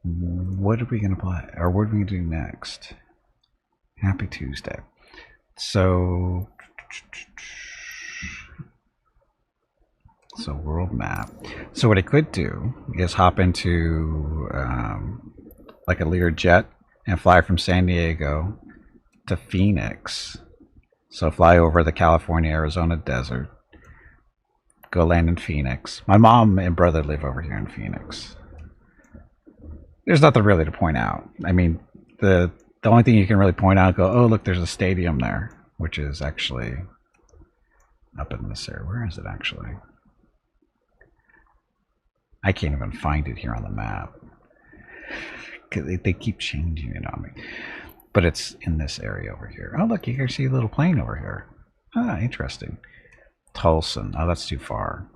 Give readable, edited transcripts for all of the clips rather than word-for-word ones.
What are we going to play? Or what are we going to do next? Happy Tuesday. So world map. So what I could do is hop into like a Lear jet and fly from San Diego to Phoenix. So fly over the California Arizona desert, go land in Phoenix. My mom and brother live over here in Phoenix. There's nothing really to point out. I mean, the only thing you can really point out, go, oh look, there's a stadium there, which is actually up in this area. Where is it actually? I can't even find it here on the map. They keep changing it on me. But it's in this area over here. Oh, look, you can see a little plane over here. Ah, interesting. Tulsa. Oh, that's too far.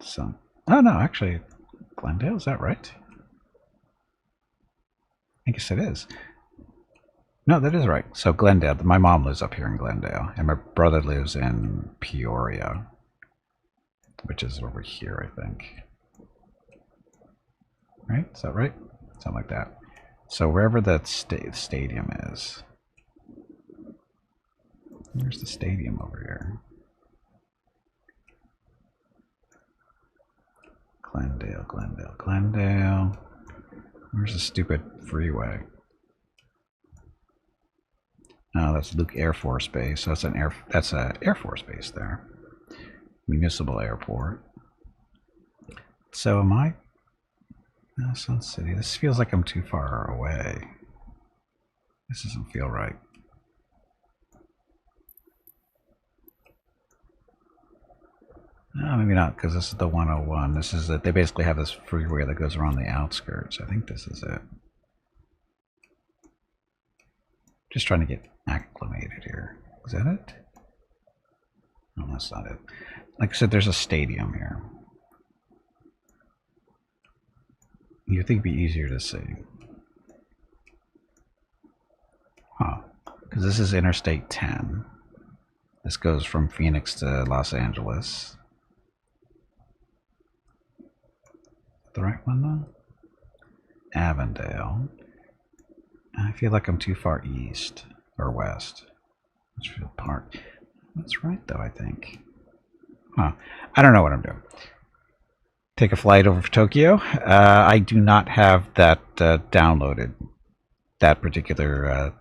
So, oh no, actually, Glendale, is that right? I guess it is. No, that is right. So Glendale, my mom lives up here in Glendale, and my brother lives in Peoria, which is over here, I think. Right? Is that right? Something like that. So wherever that stadium is. Where's the stadium over here? Glendale, Glendale, Glendale. Where's the stupid freeway? Oh, that's Luke Air Force Base. So that's a Air Force Base there. Municipal airport. So am I? No, Sun City. This feels like I'm too far away. This doesn't feel right. No, maybe not, because this is the 101. This is it. They basically have this freeway that goes around the outskirts. I think this is it. Just trying to get acclimated here. Is that it? No, that's not it. Like I said, there's a stadium here. You'd think it'd be easier to see. Huh. Because this is Interstate 10. This goes from Phoenix to Los Angeles. The right one though? Avondale. I feel like I'm too far east or west. Litchfield Park. That's right though, I think. Huh. I don't know what I'm doing. Take a flight over for Tokyo. I do not have that downloaded. That particular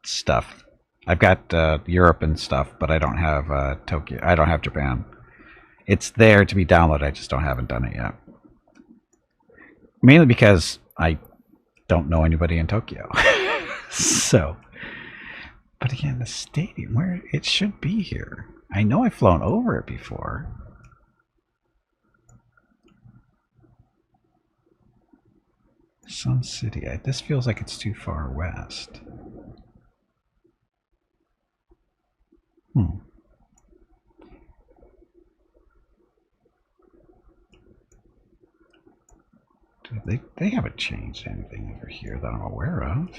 stuff. I've got Europe and stuff, but I don't have Tokyo. I don't have Japan. It's there to be downloaded. I just haven't done it yet. Mainly because I don't know anybody in Tokyo. So, but again, the stadium, where it should be here. I know I've flown over it before. Sun City. This feels like it's too far west. They haven't changed anything over here that I'm aware of.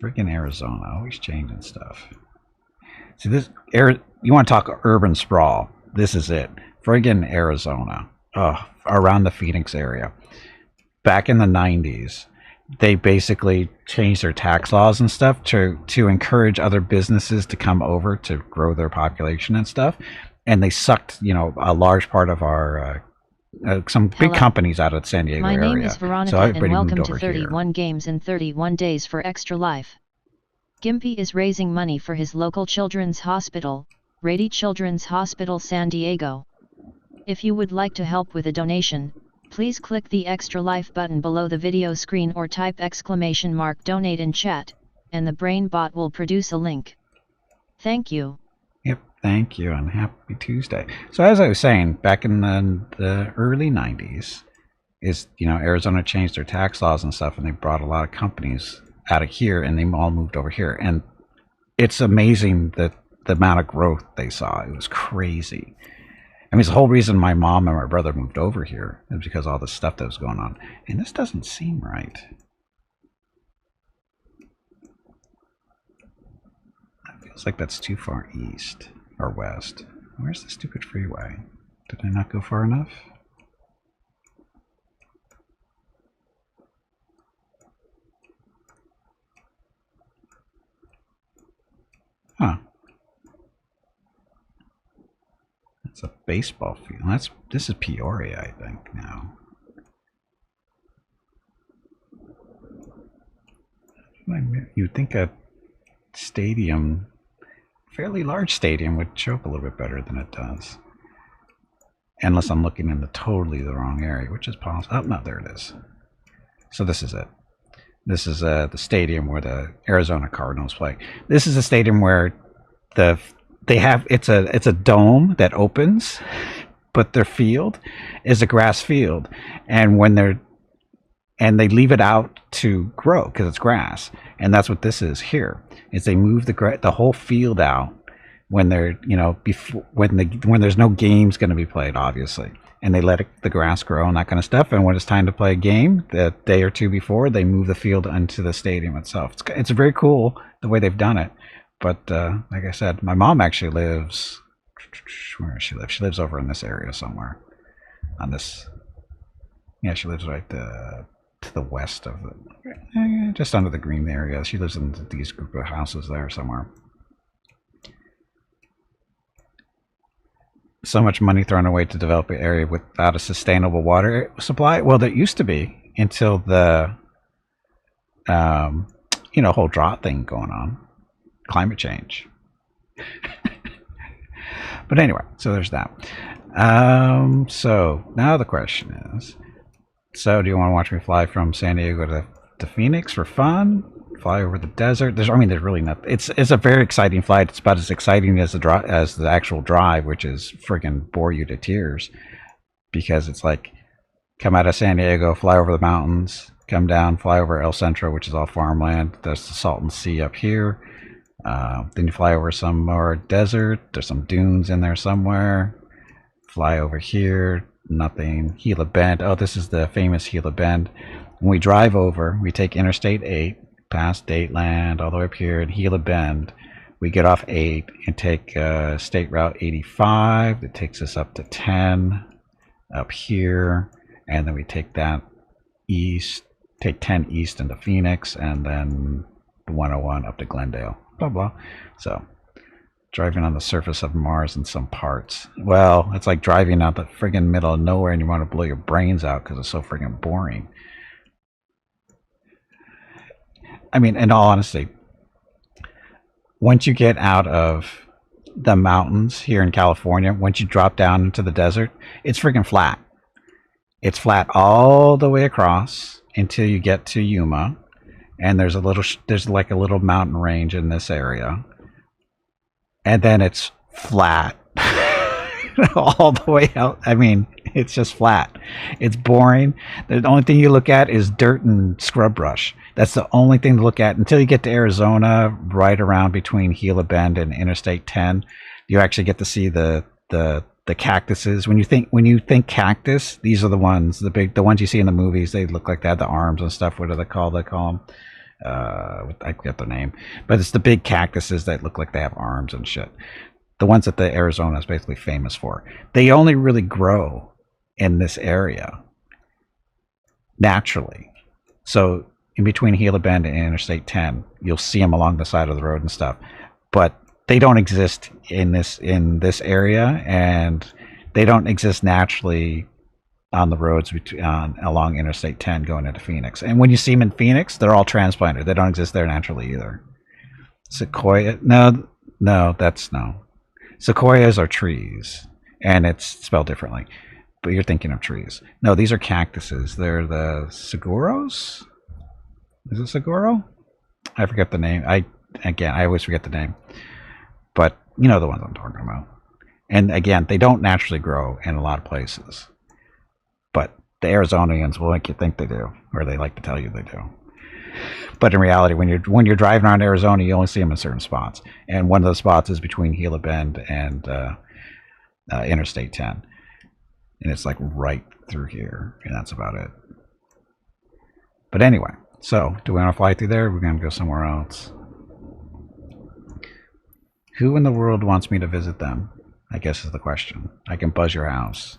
Freaking Arizona, always changing stuff. See this, you want to talk urban sprawl? This is it. Friggin' Arizona, around the Phoenix area. Back in the 90s, they basically changed their tax laws and stuff to encourage other businesses to come over to grow their population and stuff. And they sucked, a large part of our some big companies out of the San Diego area. My name is Veronica, and welcome to 31 Games in 31 Days for Extra Life. Gimpy is raising money for his local children's hospital, Rady Children's Hospital San Diego. If you would like to help with a donation, please click the Extra Life button below the video screen or type !donate in chat, and the brain bot will produce a link. Thank you. Yep, thank you, and happy Tuesday. So as I was saying, back in the early 90s, Arizona changed their tax laws and stuff, and they brought a lot of companies out of here, and they all moved over here. And it's amazing that the amount of growth they saw. It was crazy. I mean, it's the whole reason my mom and my brother moved over here is because of all the stuff that was going on. And this doesn't seem right. It feels like that's too far east or west. Where's the stupid freeway? Did I not go far enough? Huh. It's a baseball field. This is Peoria, I think, now. You'd think a stadium, fairly large stadium, would show up a little bit better than it does. Unless I'm looking in totally the wrong area, which is possible. Oh, no, there it is. So this is it. This is the stadium where the Arizona Cardinals play. This is a stadium where it's a dome that opens, but their field is a grass field, and they leave it out to grow because it's grass, and that's what this is here. Is they move the whole field out when they're when there's no games going to be played, obviously, and they let the grass grow and that kind of stuff. And when it's time to play a game, the day or two before, they move the field into the stadium itself. It's very cool the way they've done it. But like I said, my mom actually lives. Where does she live? She lives over in this area somewhere. On this, yeah, she lives right to the west of just under the green area. She lives in these group of houses there somewhere. So much money thrown away to develop an area without a sustainable water supply. Well, there used to be until the whole drought thing going on, climate change. But anyway, so there's that. So now the question is, so do you want to watch me fly from San Diego to Phoenix for fun? Fly over the desert? There's really nothing. It's a very exciting flight. It's about as exciting as the actual drive, which is friggin' bore you to tears, because it's like come out of San Diego, fly over the mountains, come down, fly over El Centro, which is all farmland. There's the Salton Sea up here. Then you fly over some more desert. There's some dunes in there somewhere. Fly over here. Nothing. Gila Bend. Oh, this is the famous Gila Bend. When we drive over, we take Interstate 8, past Dateland, all the way up here in Gila Bend. We get off 8 and take State Route 85. That takes us up to 10 up here. And then we take that east, take 10 east into Phoenix, and then 101 up to Glendale. Blah, blah. So, driving on the surface of Mars in some parts. Well, it's like driving out the friggin' middle of nowhere and you want to blow your brains out because it's so friggin' boring. I mean, in all honesty, once you get out of the mountains here in California, once you drop down into the desert, it's friggin' flat. It's flat all the way across until you get to Yuma. And there's like a little mountain range in this area. And then it's flat all the way out. I mean, it's just flat. It's boring. The only thing you look at is dirt and scrub brush. That's the only thing to look at until you get to Arizona, right around between Gila Bend and Interstate 10. You actually get to see the cactuses. When you think cactus, these are the ones you see in the movies. They look like they have the arms and stuff. What do they call them? I forget their name, but it's the big cactuses that look like they have arms and shit. The ones that the Arizona is basically famous for. They only really grow in this area naturally. So in between Gila Bend and Interstate 10, you'll see them along the side of the road and stuff, but they don't exist in this area, and they don't exist naturally on the roads along Interstate 10 going into Phoenix. And when you see them in Phoenix, they're all transplanted. They don't exist there naturally either. Sequoia, no. Sequoias are trees, and it's spelled differently, but you're thinking of trees. No, these are cactuses. They're the seguros. Is it seguro? I forget the name. I always forget the name, but you know the ones I'm talking about. And again, they don't naturally grow in a lot of places, but the Arizonians will make you think they do, or they like to tell you they do. But in reality, when you're driving around Arizona, you only see them in certain spots, and one of those spots is between Gila Bend and Interstate 10, and it's like right through here, and that's about it. But anyway, so do we want to fly through there? Or we're going to go somewhere else. Who in the world wants me to visit them? I guess is the question. I can buzz your house.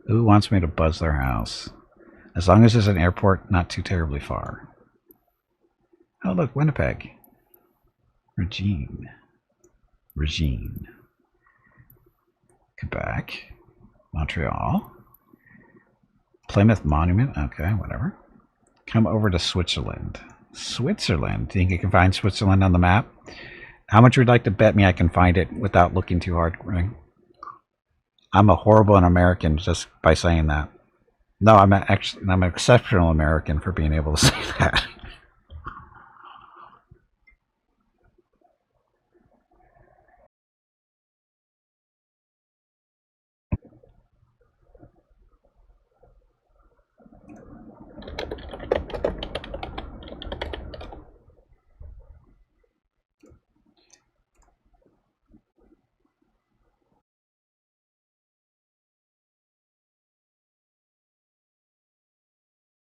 Who wants me to buzz their house? As long as there's an airport not too terribly far. Oh, look, Winnipeg. Regine. Quebec. Montreal. Plymouth Monument. Okay, whatever. Come over to Switzerland. Switzerland. Do you think you can find Switzerland on the map? How much would you like to bet me I can find it without looking too hard? I'm a horrible American just by saying that. No, I'm an exceptional American for being able to say that.